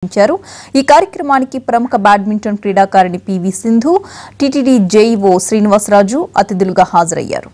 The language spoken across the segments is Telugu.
ఈ కార్యక్రమానికి ప్రముఖ బ్యాడ్మింటన్ క్రీడాకారిణి PV Sindhu, TTD JEO Srinivasaraju అతిథులుగా హాజరయ్యారు.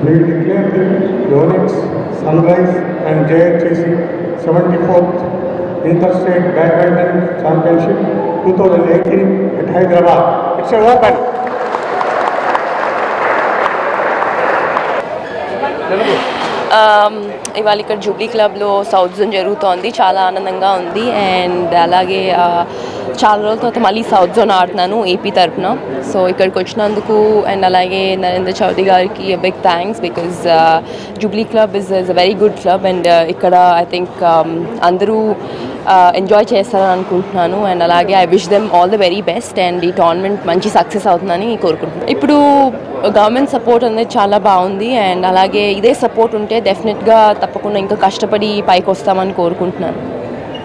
We declare the Yonex, Sunrise and JHC 74th Interstate Badminton Championship 2018 at Hyderabad. It's a open. ఇవాళ ఇక్కడ జూబ్లీ క్లబ్లో సౌత్ జోన్ జరుగుతోంది. చాలా ఆనందంగా ఉంది. అండ్ అలాగే చాలా రోజుల తర్వాత మళ్ళీ సౌత్ జోన్ ఆడుతున్నాను ఏపీ తరఫున. సో ఇక్కడికి వచ్చినందుకు అండ్ అలాగే నరేంద్ర చౌదరి గారికి big thanks because jubilee club is a very good club and ఇక్కడ ఐ థింక్ అందరూ ఎంజాయ్ చేస్తారని అనుకుంటున్నాను. అండ్ అలాగే I wish them all the very best and ఈ టోర్నమెంట్ మంచి సక్సెస్ అవుతుందని కోరుకుంటున్నాను. ఇప్పుడు గవర్నమెంట్ సపోర్ట్ అనేది చాలా బాగుంది అండ్ అలాగే ఇదే సపోర్ట్ ఉంటే డెఫినెట్గా తప్పకుండా ఇంకా కష్టపడి పైకి వస్తామని కోరుకుంటున్నాను.